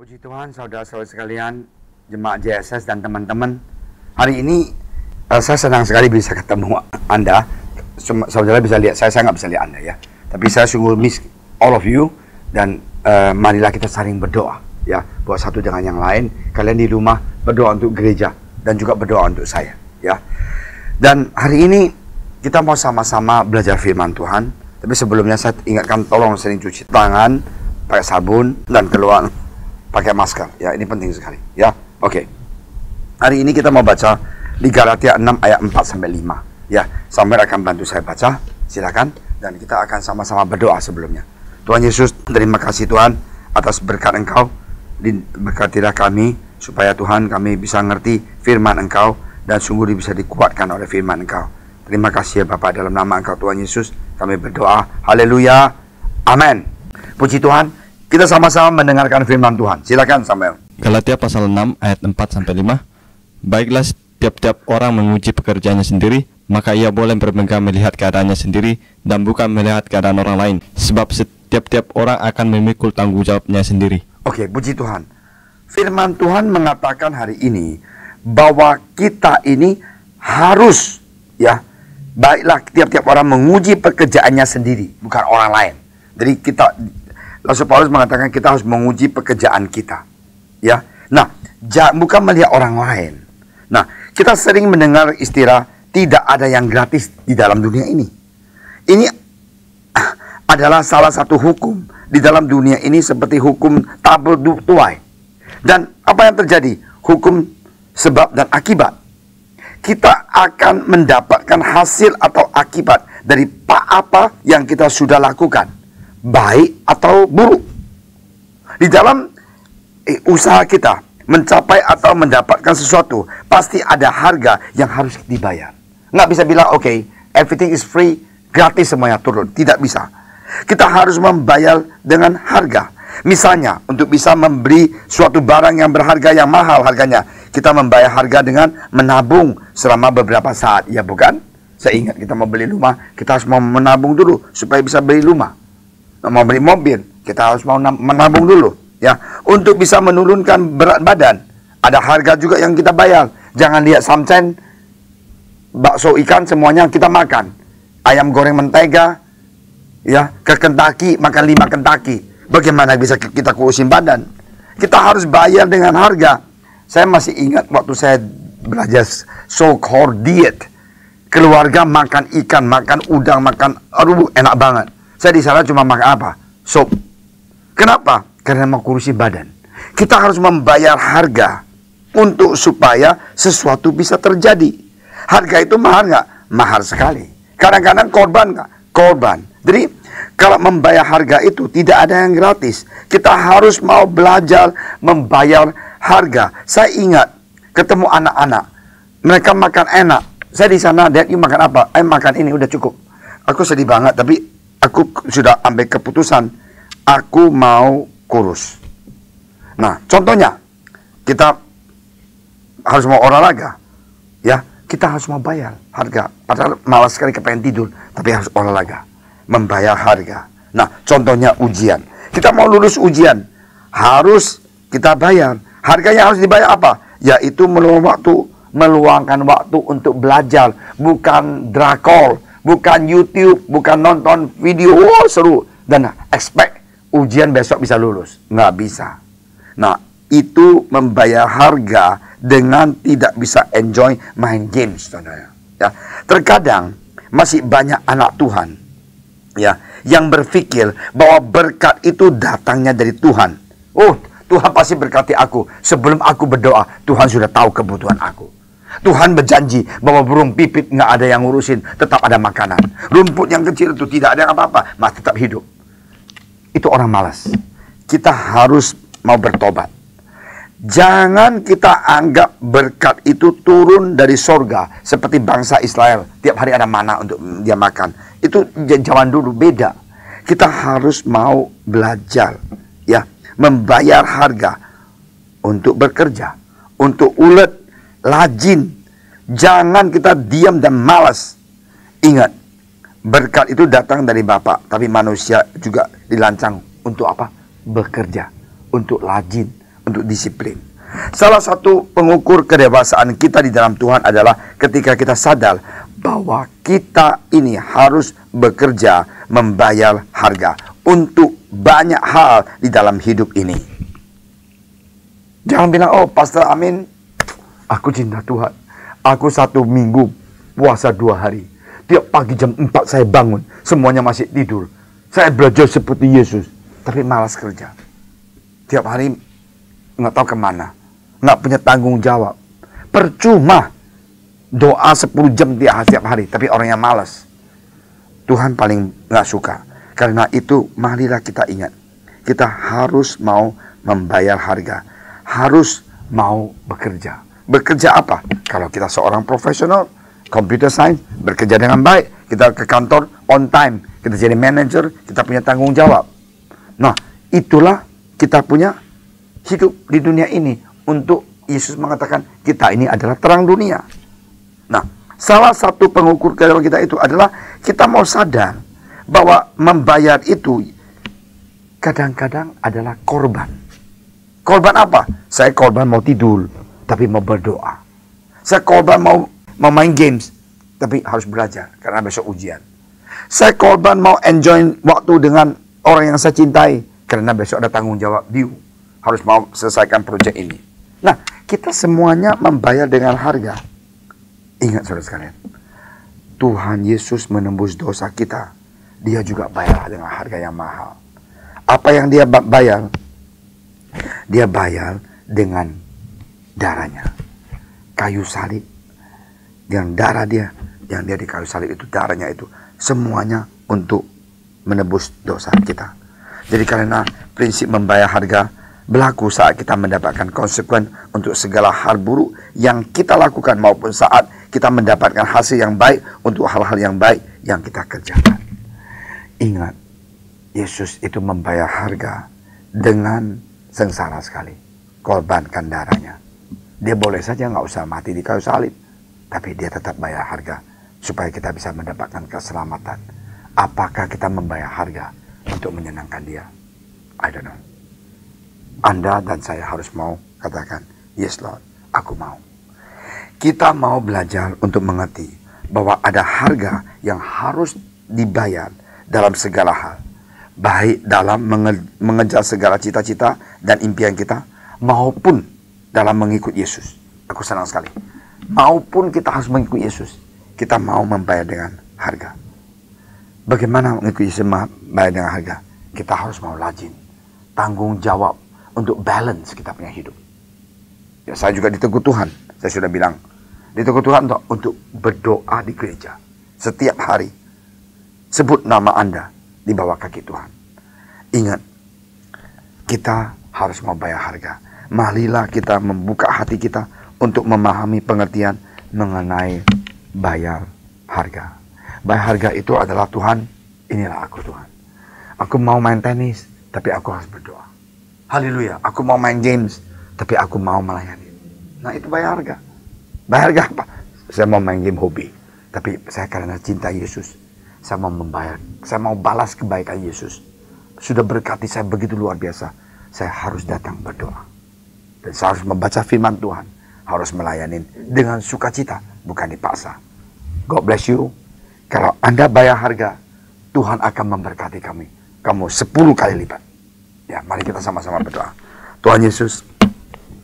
Puji Tuhan, saudara-saudara sekalian, jemaat JSS dan teman-teman. Hari ini saya senang sekali bisa ketemu Anda. Saudara bisa lihat saya nggak bisa lihat Anda ya. Tapi saya sungguh miss all of you. Dan marilah kita saling berdoa ya, buat satu dengan yang lain. Kalian di rumah berdoa untuk gereja dan juga berdoa untuk saya ya. Dan hari ini kita mau sama-sama belajar firman Tuhan. Tapi sebelumnya saya ingatkan, tolong sering cuci tangan, pakai sabun, dan keluar pakai masker ya, ini penting sekali ya. Oke. Hari ini kita mau baca di Galatia 6 ayat 4 sampai 5 ya. Samuel akan bantu saya baca, silakan, dan kita akan sama-sama berdoa sebelumnya. Tuhan Yesus, terima kasih Tuhan atas berkat Engkau. Berkatilah kami supaya Tuhan kami bisa ngerti firman Engkau dan sungguh bisa dikuatkan oleh firman Engkau. Terima kasih ya Bapak, dalam nama Engkau Tuhan Yesus kami berdoa. Haleluya. Amin. Puji Tuhan. Kita sama-sama mendengarkan firman Tuhan. Silakan Samuel. Galatia pasal 6 ayat 4 sampai 5. Baiklah, tiap-tiap orang menguji pekerjaannya sendiri, maka ia boleh bermegah melihat keadaannya sendiri dan bukan melihat keadaan orang lain, sebab setiap-tiap orang akan memikul tanggung jawabnya sendiri. Oke, puji Tuhan. Firman Tuhan mengatakan hari ini bahwa kita ini harus ya, baiklah tiap-tiap orang menguji pekerjaannya sendiri, bukan orang lain. Jadi Rasul Paulus mengatakan kita harus menguji pekerjaan kita ya. Nah, bukan melihat orang lain. Nah, kita sering mendengar istilah tidak ada yang gratis di dalam dunia ini. Ini adalah salah satu hukum di dalam dunia ini, seperti hukum tabel tuai. Dan apa yang terjadi? Hukum sebab dan akibat. Kita akan mendapatkan hasil atau akibat dari apa yang kita sudah lakukan, baik atau buruk. Di dalam usaha kita mencapai atau mendapatkan sesuatu, pasti ada harga yang harus dibayar. Nggak bisa bilang, oke, everything is free, gratis semuanya turun. Tidak bisa. Kita harus membayar dengan harga. Misalnya, untuk bisa membeli suatu barang yang berharga, yang mahal harganya, kita membayar harga dengan menabung selama beberapa saat. Ya bukan? Saya ingat kita mau beli rumah, kita harus mau menabung dulu supaya bisa beli rumah. Mau beli mobil, kita harus mau menabung dulu ya, untuk bisa menurunkan berat badan. Ada harga juga yang kita bayar. Jangan lihat samcen, bakso ikan semuanya kita makan. Ayam goreng mentega ya, ke Kentucky makan 5 Kentucky. Bagaimana bisa kita kurusin badan? Kita harus bayar dengan harga. Saya masih ingat waktu saya belajar so-called diet. Keluarga makan ikan, makan udang, makan enak banget. Saya di sana cuma makan apa? Sop. Kenapa? Karena mau kurusin badan. Kita harus membayar harga untuk supaya sesuatu bisa terjadi. Harga itu mahal nggak? Mahal sekali. Kadang-kadang korban nggak? Korban. Jadi kalau membayar harga itu tidak ada yang gratis. Kita harus mau belajar membayar harga. Saya ingat ketemu anak-anak, mereka makan enak. Saya di sana, Dad, you makan apa? Makan ini, udah cukup. Aku sedih banget, tapi aku sudah ambil keputusan, aku mau kurus. Nah, contohnya, kita harus mau olahraga, ya, kita harus mau bayar harga. Padahal malas sekali kepengen tidur, tapi harus olahraga, membayar harga. Nah, contohnya ujian. Kita mau lulus ujian, harus kita bayar. Harganya harus dibayar apa? Yaitu meluangkan waktu untuk belajar, bukan drakor, bukan YouTube, bukan nonton video, wah seru, dan expect ujian besok bisa lulus. Nggak bisa. Nah, itu membayar harga dengan tidak bisa enjoy main games, saudara. Ya, terkadang masih banyak anak Tuhan ya yang berpikir bahwa berkat itu datangnya dari Tuhan. Oh, Tuhan pasti berkati aku. Sebelum aku berdoa, Tuhan sudah tahu kebutuhan aku. Tuhan berjanji bahwa burung pipit nggak ada yang ngurusin, tetap ada makanan. Rumput yang kecil itu tidak ada apa-apa, masih tetap hidup. Itu orang malas. Kita harus mau bertobat. Jangan kita anggap berkat itu turun dari sorga seperti bangsa Israel. Tiap hari ada mana untuk dia makan. Itu zaman dulu beda. Kita harus mau belajar ya, membayar harga untuk bekerja, untuk ulet, rajin. Jangan kita diam dan malas. Ingat, berkat itu datang dari Bapa, tapi manusia juga dirancang untuk apa? Bekerja, untuk rajin, untuk disiplin. Salah satu pengukur kedewasaan kita di dalam Tuhan adalah ketika kita sadar bahwa kita ini harus bekerja membayar harga untuk banyak hal di dalam hidup ini. Jangan bilang, oh Pastor Amin, aku cinta Tuhan. Aku 1 minggu puasa 2 hari. Tiap pagi jam 4 saya bangun, semuanya masih tidur. Saya belajar seperti Yesus, tapi malas kerja. Tiap hari nggak tahu kemana, nggak punya tanggung jawab. Percuma doa 10 jam tiap hari, tapi orangnya malas. Tuhan paling nggak suka. Karena itu marilah kita ingat, kita harus mau membayar harga, harus mau bekerja. Bekerja apa? Kalau kita seorang profesional, computer science, bekerja dengan baik, kita ke kantor on time, kita jadi manager, kita punya tanggung jawab. Nah, itulah kita punya hidup di dunia ini. Untuk Yesus mengatakan kita ini adalah terang dunia. Nah, salah satu pengukur kedewasaan kita itu adalah kita mau sadar bahwa membayar itu kadang-kadang adalah korban. Korban apa? Saya korban mau tidur, tapi mau berdoa. Saya korban mau main games, tapi harus belajar karena besok ujian. Saya korban mau enjoy waktu dengan orang yang saya cintai, karena besok ada tanggung jawab due. Harus mau selesaikan proyek ini. Nah, kita semuanya membayar dengan harga. Ingat saudara sekalian, Tuhan Yesus menembus dosa kita. Dia juga bayar dengan harga yang mahal. Apa yang dia bayar? Dia bayar dengan darahnya. Kayu salib. Dengan darah dia. Yang dia di kayu salib itu, darahnya itu. Semuanya untuk menebus dosa kita. Jadi karena prinsip membayar harga berlaku saat kita mendapatkan konsekuensi untuk segala hal buruk yang kita lakukan, maupun saat kita mendapatkan hasil yang baik untuk hal-hal yang baik yang kita kerjakan. Ingat, Yesus itu membayar harga dengan sengsara sekali. Korbankan darahnya. Dia boleh saja nggak usah mati di kayu salib, tapi dia tetap bayar harga supaya kita bisa mendapatkan keselamatan. Apakah kita membayar harga untuk menyenangkan dia? I don't know. Anda dan saya harus mau katakan, yes Lord, aku mau. Kita mau belajar untuk mengerti bahwa ada harga yang harus dibayar dalam segala hal. Baik dalam mengejar segala cita-cita dan impian kita, maupun dalam mengikut Yesus. Aku senang sekali. Maupun kita harus mengikut Yesus, kita mau membayar dengan harga. Bagaimana mengikut Yesus membayar dengan harga? Kita harus mau rajin, tanggung jawab untuk balance kita punya hidup. Ya, saya juga ditegur Tuhan. Saya sudah bilang, ditegur Tuhan untuk berdoa di gereja setiap hari. Sebut nama Anda di bawah kaki Tuhan. Ingat, kita harus mau bayar harga. Marilah kita membuka hati kita untuk memahami pengertian mengenai bayar harga. Bayar harga itu adalah, Tuhan, inilah aku Tuhan. Aku mau main tenis, tapi aku harus berdoa. Haleluya, aku mau main games, tapi aku mau melayani. Nah, itu bayar harga. Bayar harga apa? Saya mau main game hobi, tapi saya karena cinta Yesus, saya mau membayar, saya mau balas kebaikan Yesus. Sudah berkati saya begitu luar biasa, saya harus datang berdoa. Dan saya harus membaca firman Tuhan, harus melayani dengan sukacita, bukan dipaksa. God bless you. Kalau Anda bayar harga, Tuhan akan memberkati kamu 10 kali lipat. Ya, mari kita sama-sama berdoa. Tuhan Yesus,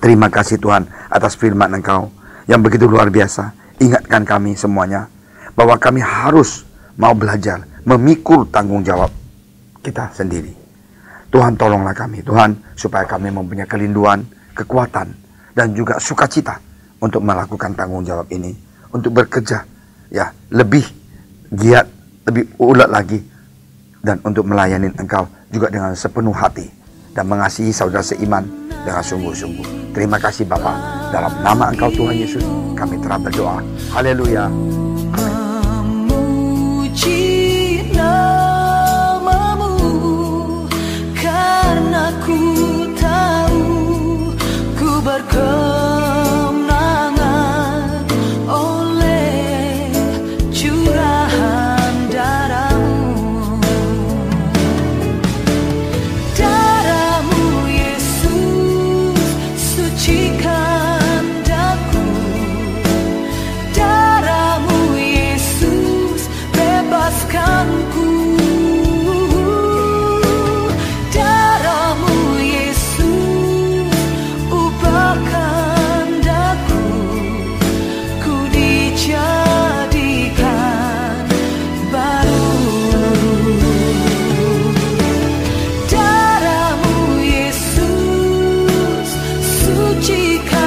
terima kasih Tuhan atas firman Engkau yang begitu luar biasa. Ingatkan kami semuanya bahwa kami harus mau belajar memikul tanggung jawab kita sendiri. Tuhan, tolonglah kami Tuhan, supaya kami mempunyai kelinduan, kekuatan, dan juga sukacita untuk melakukan tanggung jawab ini, untuk bekerja ya lebih giat, lebih ulet lagi, dan untuk melayani Engkau juga dengan sepenuh hati, dan mengasihi saudara seiman dengan sungguh-sungguh. Terima kasih Bapa, dalam nama Engkau Tuhan Yesus kami telah berdoa. Haleluya. Berkemenangan oleh curahan darahmu. Darahmu Yesus sucikan